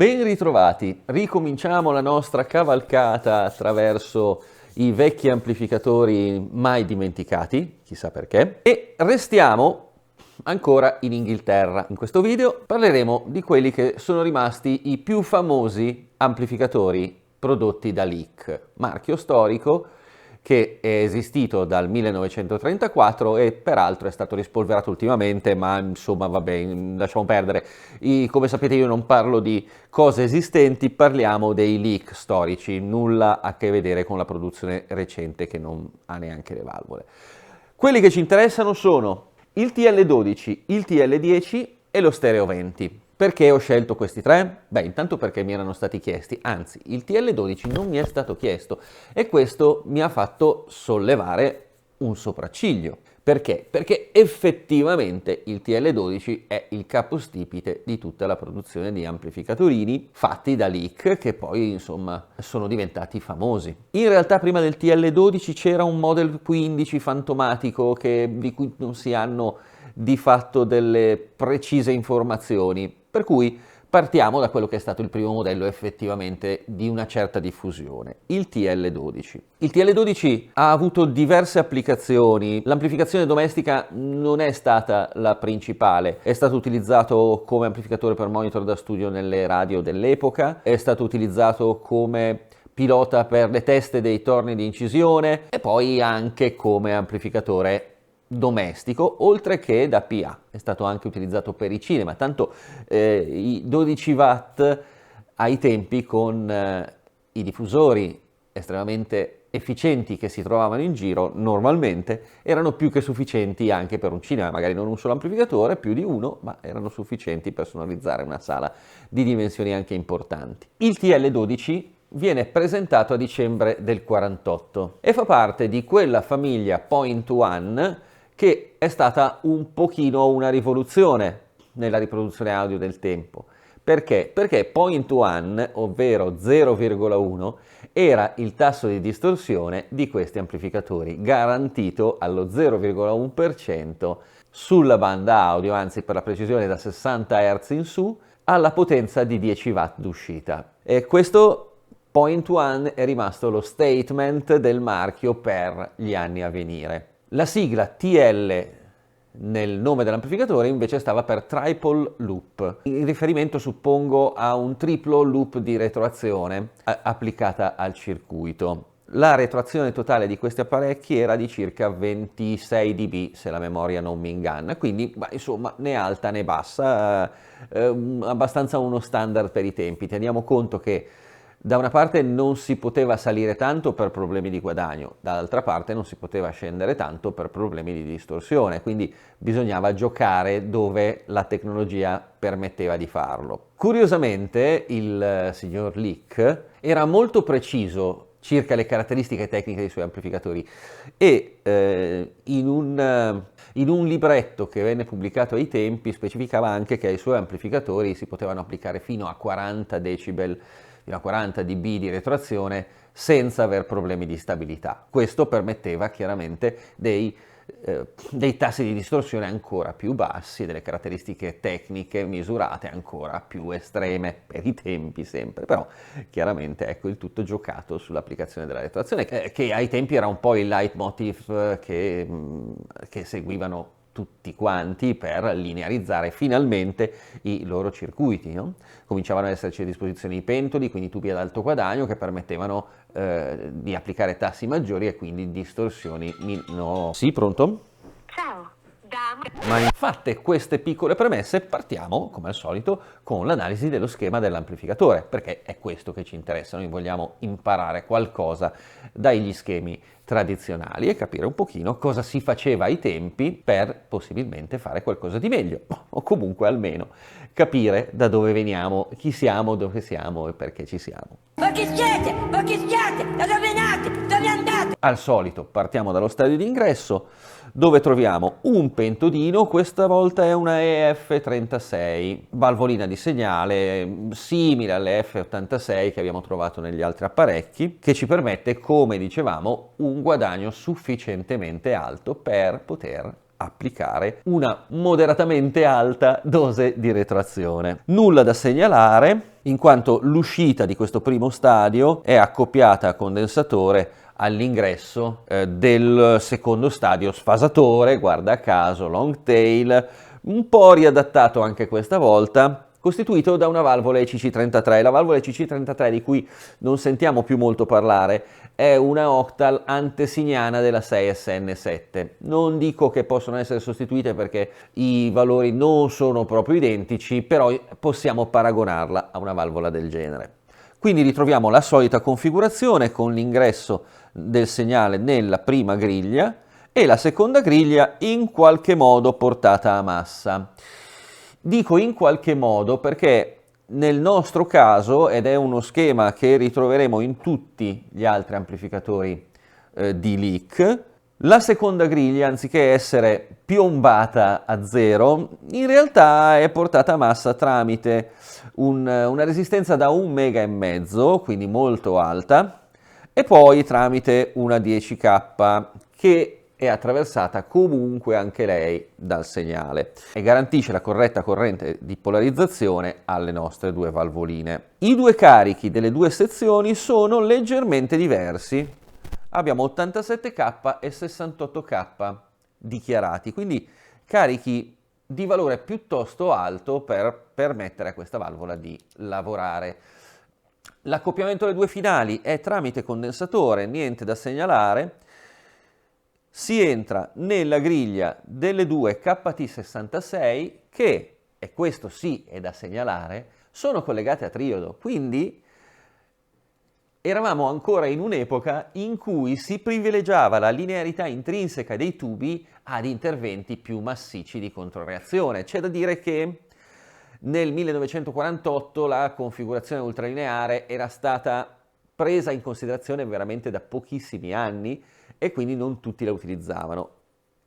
Ben ritrovati, ricominciamo la nostra cavalcata attraverso i vecchi amplificatori mai dimenticati, chissà perché, e restiamo ancora in Inghilterra. In questo video parleremo di quelli che sono rimasti i più famosi amplificatori prodotti da Leek, marchio storico che è esistito dal 1934 e peraltro è stato rispolverato ultimamente, ma insomma vabbè, lasciamo perdere. Come sapete io non parlo di cose esistenti, parliamo dei Leek storici, nulla a che vedere con la produzione recente che non ha neanche le valvole. Quelli che ci interessano sono il TL12, il TL10 e lo Stereo 20. Perché ho scelto questi tre? Beh, intanto perché mi erano stati chiesti, anzi, il TL12 non mi è stato chiesto e questo mi ha fatto sollevare un sopracciglio. Perché? Perché effettivamente il TL12 è il capostipite di tutta la produzione di amplificatorini fatti da Leek che poi insomma sono diventati famosi. In realtà prima del TL12 c'era un Model 15 fantomatico di cui non si hanno di fatto delle precise informazioni, per cui partiamo da quello che è stato il primo modello effettivamente di una certa diffusione, il TL12. Il TL12 ha avuto diverse applicazioni, l'amplificazione domestica non è stata la principale, è stato utilizzato come amplificatore per monitor da studio nelle radio dell'epoca, è stato utilizzato come pilota per le teste dei torni di incisione e poi anche come amplificatore domestico, oltre che da PA. È stato anche utilizzato per i cinema, tanto i 12 watt ai tempi con i diffusori estremamente efficienti che si trovavano in giro normalmente erano più che sufficienti anche per un cinema, magari non un solo amplificatore, più di uno, ma erano sufficienti per sonorizzare una sala di dimensioni anche importanti. Il TL12 viene presentato a dicembre del 48 e fa parte di quella famiglia Point One che è stata un pochino una rivoluzione nella riproduzione audio del tempo. Perché? Perché Point One, ovvero 0,1, era il tasso di distorsione di questi amplificatori, garantito allo 0,1% sulla banda audio, anzi per la precisione da 60 Hz in su, alla potenza di 10 watt d'uscita. E questo Point One è rimasto lo statement del marchio per gli anni a venire. La sigla TL nel nome dell'amplificatore invece stava per Triple Loop, in riferimento suppongo a un triplo loop di retroazione applicata al circuito. La retroazione totale di questi apparecchi era di circa 26 dB, se la memoria non mi inganna, quindi insomma né alta né bassa, abbastanza uno standard per i tempi. Teniamo conto che da una parte non si poteva salire tanto per problemi di guadagno, dall'altra parte non si poteva scendere tanto per problemi di distorsione, quindi bisognava giocare dove la tecnologia permetteva di farlo. Curiosamente il signor Leek era molto preciso circa le caratteristiche tecniche dei suoi amplificatori e in un libretto che venne pubblicato ai tempi specificava anche che ai suoi amplificatori si potevano applicare fino a 40 decibel, fino a 40 dB di retroazione senza aver problemi di stabilità. Questo permetteva chiaramente dei tassi di distorsione ancora più bassi, delle caratteristiche tecniche misurate ancora più estreme per i tempi sempre, però chiaramente ecco il tutto giocato sull'applicazione della retroazione che ai tempi era un po' il leitmotiv che seguivano tutti quanti per linearizzare finalmente i loro circuiti, no? Cominciavano ad esserci a disposizione i pentoli, quindi tubi ad alto guadagno che permettevano di applicare tassi maggiori e quindi distorsioni minori. Sì, pronto? Ciao, Ma fatte queste piccole premesse partiamo, come al solito, con l'analisi dello schema dell'amplificatore, perché è questo che ci interessa, noi vogliamo imparare qualcosa dagli schemi tradizionali e capire un pochino cosa si faceva ai tempi per possibilmente fare qualcosa di meglio, o comunque almeno capire da dove veniamo, chi siamo, dove siamo e perché ci siamo. ma chi siete? Ma chi siete? Da dove nate? Dove andate? Al solito partiamo dallo stadio d'ingresso dove troviamo un pentodino, questa volta è una EF36, valvolina di segnale simile alle F86 che abbiamo trovato negli altri apparecchi, che ci permette, come dicevamo, un guadagno sufficientemente alto per poter applicare una moderatamente alta dose di retroazione. Nulla da segnalare, in quanto l'uscita di questo primo stadio è accoppiata a condensatore all'ingresso del secondo stadio sfasatore, guarda caso, long tail, un po' riadattato anche questa volta, costituito da una valvola ECC33. La valvola ECC33, di cui non sentiamo più molto parlare, è una Octal antesignana della 6SN7. Non dico che possono essere sostituite perché i valori non sono proprio identici, però possiamo paragonarla a una valvola del genere. Quindi ritroviamo la solita configurazione con l'ingresso del segnale nella prima griglia e la seconda griglia in qualche modo portata a massa. Dico in qualche modo perché nel nostro caso, ed è uno schema che ritroveremo in tutti gli altri amplificatori di Leek, la seconda griglia, anziché essere piombata a zero, in realtà è portata a massa tramite una resistenza da 1,5 MHz, quindi molto alta, e poi tramite una 10K che è attraversata comunque anche lei dal segnale e garantisce la corretta corrente di polarizzazione alle nostre due valvoline. I due carichi delle due sezioni sono leggermente diversi. Abbiamo 87K e 68K dichiarati, quindi carichi di valore piuttosto alto per permettere a questa valvola di lavorare. L'accoppiamento delle due finali è tramite condensatore, niente da segnalare. Si entra nella griglia delle due KT66 che, e questo sì è da segnalare, sono collegate a triodo, quindi eravamo ancora in un'epoca in cui si privilegiava la linearità intrinseca dei tubi ad interventi più massicci di controreazione. C'è da dire che nel 1948 la configurazione ultralineare era stata presa in considerazione veramente da pochissimi anni e quindi non tutti la utilizzavano.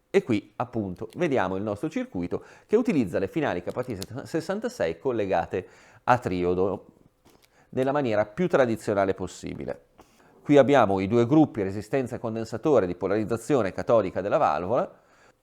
E qui appunto vediamo il nostro circuito che utilizza le finali KT66 collegate a triodo nella maniera più tradizionale possibile. Qui abbiamo i due gruppi resistenza e condensatore di polarizzazione catodica della valvola,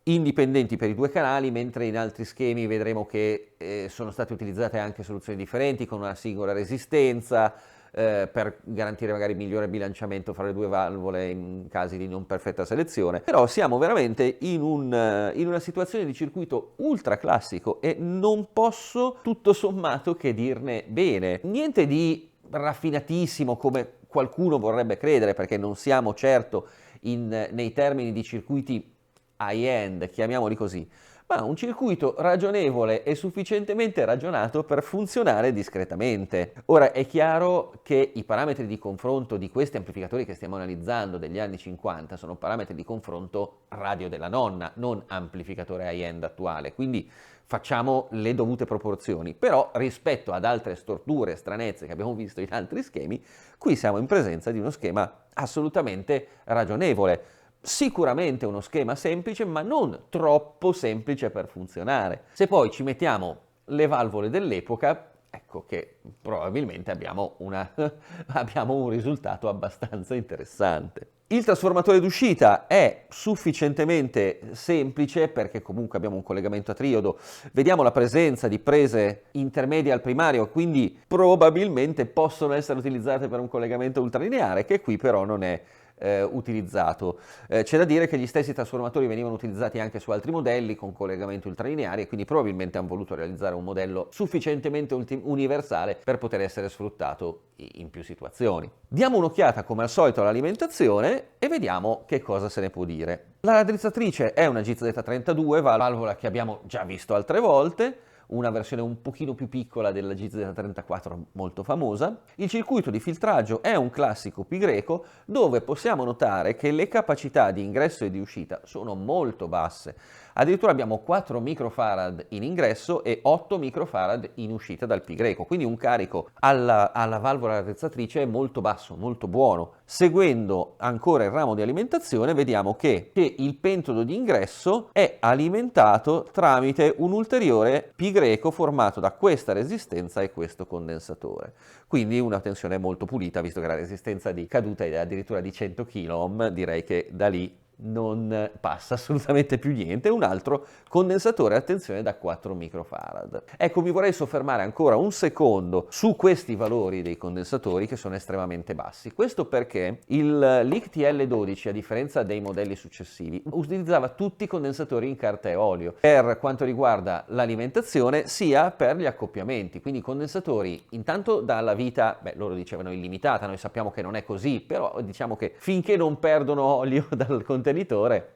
indipendenti per i due canali, mentre in altri schemi vedremo che sono state utilizzate anche soluzioni differenti con una singola resistenza, per garantire magari migliore bilanciamento fra le due valvole in casi di non perfetta selezione. Però siamo veramente in una situazione di circuito ultra classico e non posso tutto sommato che dirne bene. Niente di raffinatissimo come qualcuno vorrebbe credere, perché non siamo certo nei termini di circuiti high-end, chiamiamoli così, ma un circuito ragionevole e sufficientemente ragionato per funzionare discretamente. Ora è chiaro che i parametri di confronto di questi amplificatori che stiamo analizzando degli anni 50 sono parametri di confronto radio della nonna, non amplificatore high-end attuale, quindi facciamo le dovute proporzioni, però rispetto ad altre storture, stranezze che abbiamo visto in altri schemi, qui siamo in presenza di uno schema assolutamente ragionevole. Sicuramente uno schema semplice, ma non troppo semplice per funzionare. Se poi ci mettiamo le valvole dell'epoca, ecco che probabilmente abbiamo un risultato abbastanza interessante. Il trasformatore d'uscita è sufficientemente semplice perché comunque abbiamo un collegamento a triodo, vediamo la presenza di prese intermedie al primario, quindi probabilmente possono essere utilizzate per un collegamento ultralineare, che qui però non è utilizzato. C'è da dire che gli stessi trasformatori venivano utilizzati anche su altri modelli con collegamenti ultralineari e quindi probabilmente hanno voluto realizzare un modello sufficientemente universale per poter essere sfruttato in più situazioni. Diamo un'occhiata come al solito all'alimentazione e vediamo che cosa se ne può dire. La raddrizzatrice è una GZ32, valvola che abbiamo già visto altre volte, una versione un pochino più piccola della GZ34 molto famosa. Il circuito di filtraggio è un classico pi greco dove possiamo notare che le capacità di ingresso e di uscita sono molto basse. Addirittura abbiamo 4 microfarad in ingresso e 8 microfarad in uscita dal pi greco, quindi un carico alla valvola raddrizzatrice molto basso, molto buono. Seguendo ancora il ramo di alimentazione vediamo che il pentodo di ingresso è alimentato tramite un ulteriore pi greco formato da questa resistenza e questo condensatore. Quindi una tensione molto pulita, visto che la resistenza di caduta è addirittura di 100 kΩ, direi che da lì non passa assolutamente più niente, un altro condensatore, attenzione, da 4 microfarad. Ecco, mi vorrei soffermare ancora un secondo su questi valori dei condensatori che sono estremamente bassi. Questo perché l'ICTL12, a differenza dei modelli successivi, utilizzava tutti i condensatori in carta e olio per quanto riguarda l'alimentazione sia per gli accoppiamenti, quindi condensatori intanto dalla vita, loro dicevano illimitata, noi sappiamo che non è così, però diciamo che finché non perdono olio dal contenitore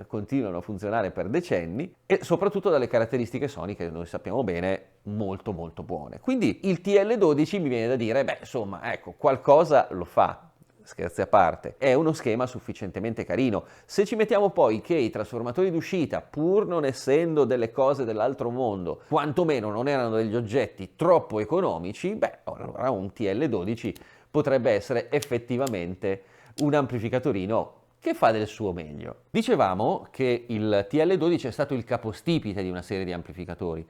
continuano a funzionare per decenni e soprattutto dalle caratteristiche soniche, noi sappiamo bene, molto molto buone. Quindi il TL12 mi viene da dire, insomma, ecco, qualcosa lo fa. Scherzi a parte, è uno schema sufficientemente carino. Se ci mettiamo poi che i trasformatori d'uscita, pur non essendo delle cose dell'altro mondo, quantomeno non erano degli oggetti troppo economici, allora un TL12 potrebbe essere effettivamente un amplificatorino che fa del suo meglio. Dicevamo che il TL12 è stato il capostipite di una serie di amplificatori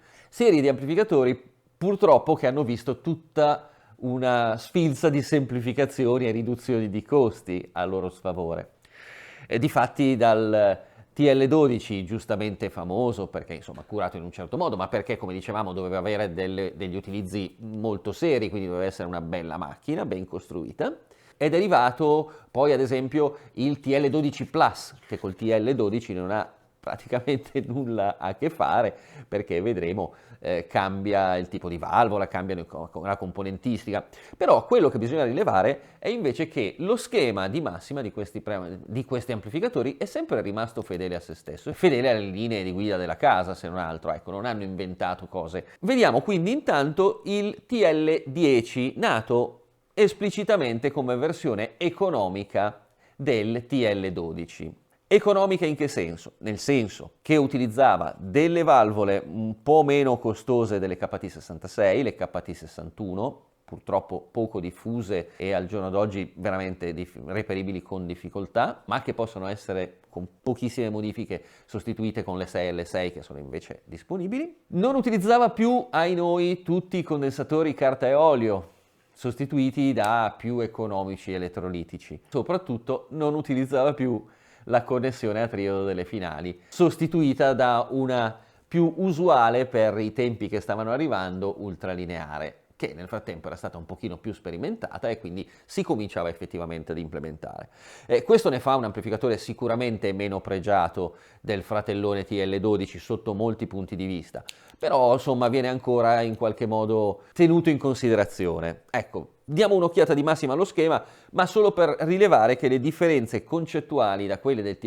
purtroppo che hanno visto tutta una sfilza di semplificazioni e riduzioni di costi a loro sfavore. Difatti dal TL12, giustamente famoso perché insomma curato in un certo modo, ma perché come dicevamo doveva avere degli utilizzi molto seri, quindi doveva essere una bella macchina, ben costruita, è derivato poi ad esempio il TL12 Plus, che col TL12 non ha praticamente nulla a che fare, perché vedremo cambia il tipo di valvola, cambia la componentistica, però quello che bisogna rilevare è invece che lo schema di massima di questi amplificatori è sempre rimasto fedele a se stesso, fedele alle linee di guida della casa, se non altro, ecco, non hanno inventato cose. Vediamo quindi intanto il TL10, nato esplicitamente come versione economica del TL12. Economica in che senso? Nel senso che utilizzava delle valvole un po' meno costose delle KT66, le KT61, purtroppo poco diffuse e al giorno d'oggi veramente reperibili con difficoltà, ma che possono essere con pochissime modifiche sostituite con le 6 L6 che sono invece disponibili. Non utilizzava più, ai noi, tutti i condensatori carta e olio, sostituiti da più economici elettrolitici. Soprattutto non utilizzava più la connessione a triodo delle finali, sostituita da una più usuale per i tempi che stavano arrivando ultralineare, che nel frattempo era stata un pochino più sperimentata e quindi si cominciava effettivamente ad implementare. Questo ne fa un amplificatore sicuramente meno pregiato del fratellone TL12 sotto molti punti di vista, però insomma viene ancora in qualche modo tenuto in considerazione. Ecco, diamo un'occhiata di massima allo schema, ma solo per rilevare che le differenze concettuali da quello del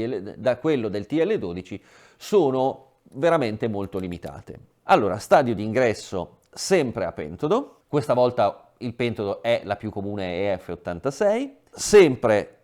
TL12 sono veramente molto limitate. Allora, stadio di ingresso sempre a pentodo, questa volta il pentodo è la più comune EF86, sempre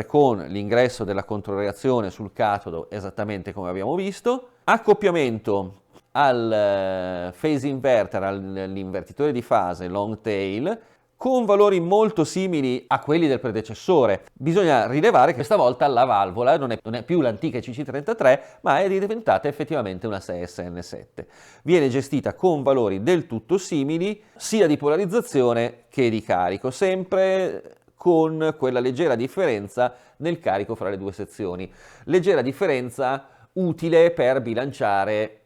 con l'ingresso della controreazione sul catodo esattamente come abbiamo visto, accoppiamento al phase inverter, all'invertitore di fase long tail, con valori molto simili a quelli del predecessore. Bisogna rilevare che questa volta la valvola non è più l'antica CC33, ma è diventata effettivamente una 6SN7. Viene gestita con valori del tutto simili, sia di polarizzazione che di carico, sempre con quella leggera differenza nel carico fra le due sezioni. Leggera differenza utile per bilanciare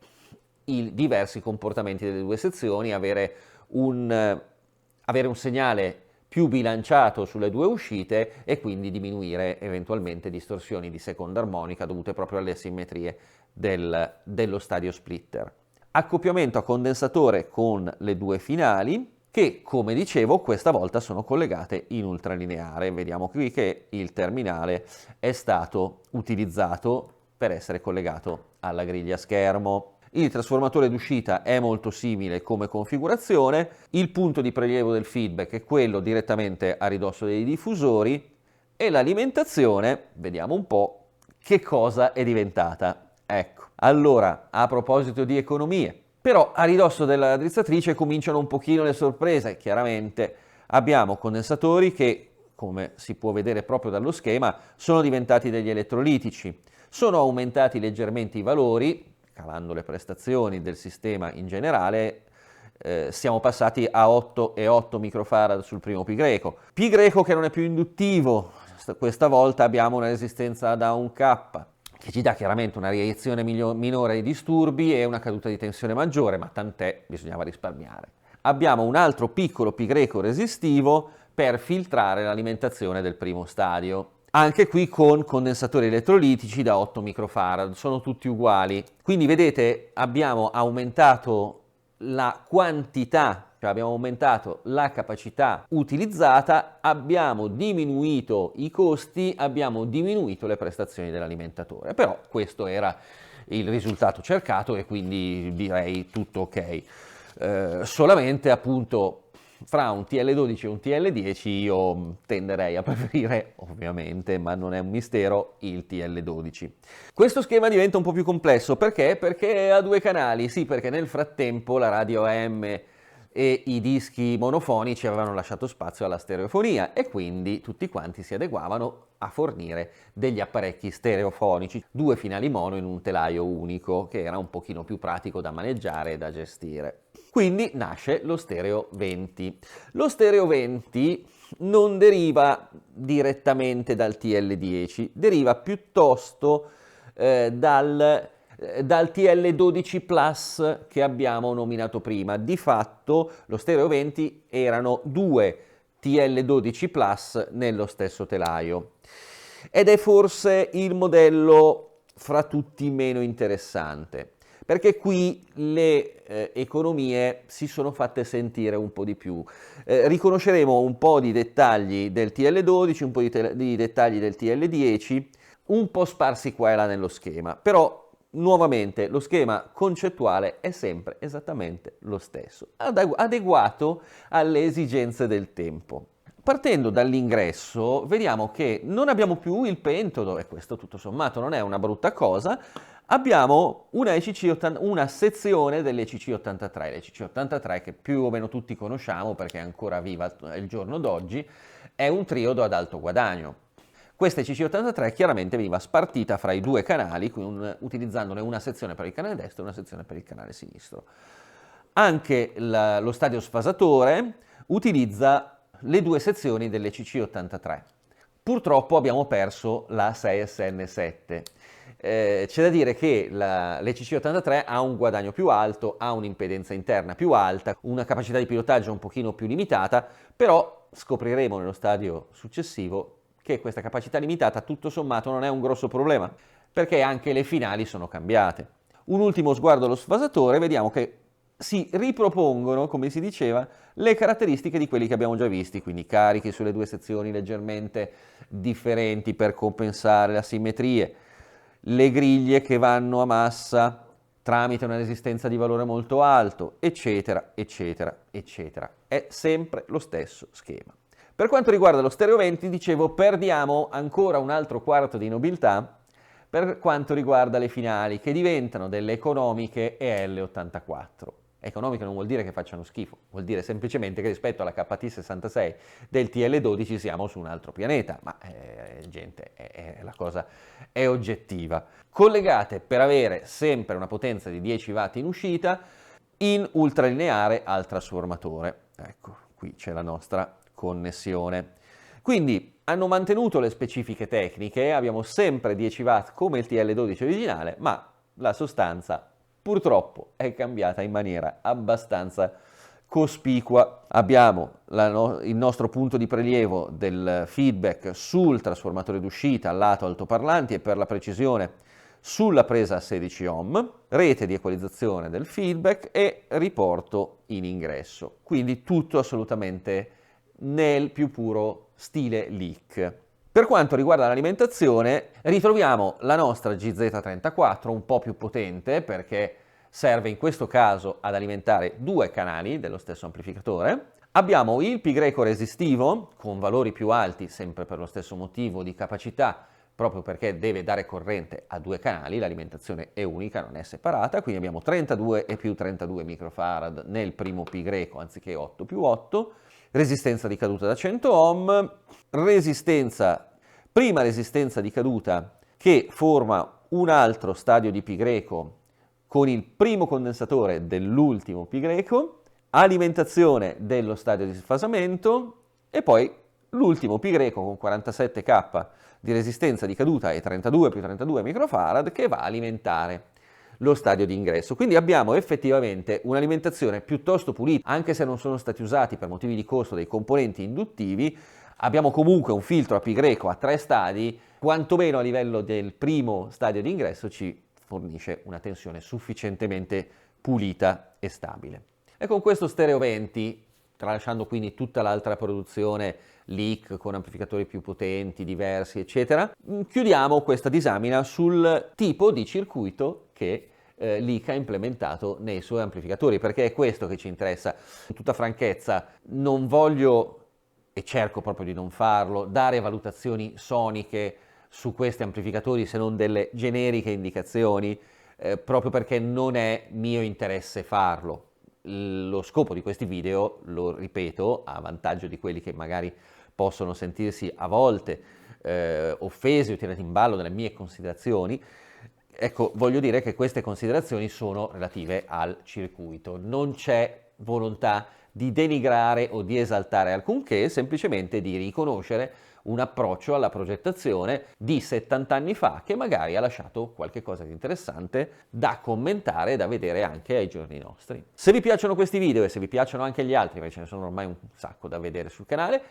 i diversi comportamenti delle due sezioni, avere un segnale più bilanciato sulle due uscite e quindi diminuire eventualmente distorsioni di seconda armonica dovute proprio alle asimmetrie dello stadio splitter. Accoppiamento a condensatore con le due finali che, come dicevo, questa volta sono collegate in ultralineare. Vediamo qui che il terminale è stato utilizzato per essere collegato alla griglia schermo. Il trasformatore d'uscita è molto simile come configurazione, il punto di prelievo del feedback è quello direttamente a ridosso dei diffusori e l'alimentazione, vediamo un po' che cosa è diventata. Ecco, allora, a proposito di economie, però a ridosso della drizzatrice cominciano un pochino le sorprese. Chiaramente abbiamo condensatori che, come si può vedere proprio dallo schema, sono diventati degli elettrolitici, sono aumentati leggermente i valori, calando le prestazioni del sistema in generale, siamo passati a 8,8 microfarad sul primo pi greco. Pi greco che non è più induttivo, questa volta abbiamo una resistenza da 1K, che ci dà chiaramente una reiezione minore ai disturbi e una caduta di tensione maggiore, ma tant'è, bisognava risparmiare. Abbiamo un altro piccolo pi greco resistivo per filtrare l'alimentazione del primo stadio. Anche qui con condensatori elettrolitici da 8 microfarad, sono tutti uguali. Quindi vedete, abbiamo aumentato la quantità, cioè abbiamo aumentato la capacità utilizzata, abbiamo diminuito i costi, abbiamo diminuito le prestazioni dell'alimentatore. Però questo era il risultato cercato e quindi direi tutto ok. Solamente appunto fra un TL12 e un TL10 io tenderei a preferire, ovviamente, ma non è un mistero, il TL12. Questo schema diventa un po' più complesso, perché? Perché ha 2 canali, sì, perché nel frattempo la radio AM e i dischi monofonici avevano lasciato spazio alla stereofonia e quindi tutti quanti si adeguavano a fornire degli apparecchi stereofonici, 2 finali mono in un telaio unico, che era un pochino più pratico da maneggiare e da gestire. Quindi nasce lo stereo 20. Lo stereo 20 non deriva direttamente dal TL10, deriva piuttosto dal TL12 Plus che abbiamo nominato prima. Di fatto lo stereo 20 erano 2 TL12 Plus nello stesso telaio ed è forse il modello fra tutti meno interessante, perché qui le economie si sono fatte sentire un po' di più. Riconosceremo un po' di dettagli del TL12, un po' di dettagli del TL10, un po' sparsi qua e là nello schema, però nuovamente lo schema concettuale è sempre esattamente lo stesso, adeguato alle esigenze del tempo. Partendo dall'ingresso vediamo che non abbiamo più il pentodo, e questo tutto sommato non è una brutta cosa. Abbiamo una sezione dell'ECC83, l'ECC83 che più o meno tutti conosciamo perché è ancora viva il giorno d'oggi, è un triodo ad alto guadagno. Questa ECC83 chiaramente veniva spartita fra i 2 canali, utilizzandone una sezione per il canale destro e una sezione per il canale sinistro. Anche lo stadio sfasatore utilizza le 2 sezioni dell'ECC83. Purtroppo abbiamo perso la 6SN7. C'è da dire che l'ECC83 ha un guadagno più alto, ha un'impedenza interna più alta, una capacità di pilotaggio un pochino più limitata, però scopriremo nello stadio successivo che questa capacità limitata tutto sommato non è un grosso problema, perché anche le finali sono cambiate. Un ultimo sguardo allo sfasatore, vediamo che si ripropongono, come si diceva, le caratteristiche di quelli che abbiamo già visti, quindi carichi sulle 2 sezioni leggermente differenti per compensare le asimmetrie, le griglie che vanno a massa tramite una resistenza di valore molto alto, eccetera, eccetera, eccetera. È sempre lo stesso schema. Per quanto riguarda lo stereo 20, dicevo, perdiamo ancora un altro quarto di nobiltà per quanto riguarda le finali, che diventano delle economiche e L84. Economiche non vuol dire che facciano schifo, vuol dire semplicemente che rispetto alla KT66 del TL12 siamo su un altro pianeta, ma gente, la cosa è oggettiva. Collegate per avere sempre una potenza di 10 watt in uscita in ultralineare al trasformatore. Ecco, qui c'è la nostra connessione. Quindi hanno mantenuto le specifiche tecniche, abbiamo sempre 10 watt come il TL12 originale, ma la sostanza purtroppo è cambiata in maniera abbastanza cospicua. Abbiamo il nostro punto di prelievo del feedback sul trasformatore d'uscita al lato altoparlanti e per la precisione sulla presa a 16 ohm, rete di equalizzazione del feedback e riporto in ingresso. Quindi tutto assolutamente nel più puro stile leak. Per quanto riguarda l'alimentazione, ritroviamo la nostra GZ34 un po' più potente perché serve in questo caso ad alimentare 2 canali dello stesso amplificatore. Abbiamo il pi greco resistivo con valori più alti, sempre per lo stesso motivo di capacità, proprio perché deve dare corrente a 2 canali, l'alimentazione è unica, non è separata, quindi abbiamo 32 e più 32 microfarad nel primo pi greco anziché 8 più 8, resistenza di caduta da 100 ohm, prima resistenza di caduta che forma un altro stadio di pi greco con il primo condensatore dell'ultimo pi greco, alimentazione dello stadio di sfasamento e poi l'ultimo pi greco con 47K di resistenza di caduta e 32 più 32 microfarad che va a alimentare lo stadio di ingresso. Quindi abbiamo effettivamente un'alimentazione piuttosto pulita, anche se non sono stati usati per motivi di costo dei componenti induttivi. Abbiamo comunque un filtro a pi greco a 3 stadi, quantomeno a livello del primo stadio di ingresso ci fornisce una tensione sufficientemente pulita e stabile. E con questo Stereo 20, tralasciando quindi tutta l'altra produzione leak con amplificatori più potenti, diversi, eccetera, chiudiamo questa disamina sul tipo di circuito che Leak ha implementato nei suoi amplificatori, perché è questo che ci interessa. In tutta franchezza, non voglio, e cerco proprio di non farlo, dare valutazioni soniche su questi amplificatori se non delle generiche indicazioni, proprio perché non è mio interesse farlo. Lo scopo di questi video, lo ripeto, a vantaggio di quelli che magari possono sentirsi a volte offesi o tirati in ballo dalle mie considerazioni, ecco, voglio dire che queste considerazioni sono relative al circuito. Non c'è volontà di denigrare o di esaltare alcunché, semplicemente di riconoscere un approccio alla progettazione di 70 anni fa che magari ha lasciato qualche cosa di interessante da commentare e da vedere anche ai giorni nostri. Se vi piacciono questi video e se vi piacciono anche gli altri, perché ce ne sono ormai un sacco da vedere sul canale,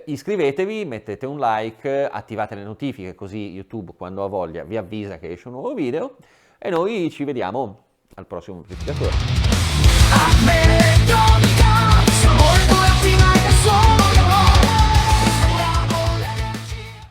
iscrivetevi, mettete un like, attivate le notifiche così YouTube quando ha voglia vi avvisa che esce un nuovo video e noi ci vediamo al prossimo amplificatore. A me non mi cazzo, molto ottima che sono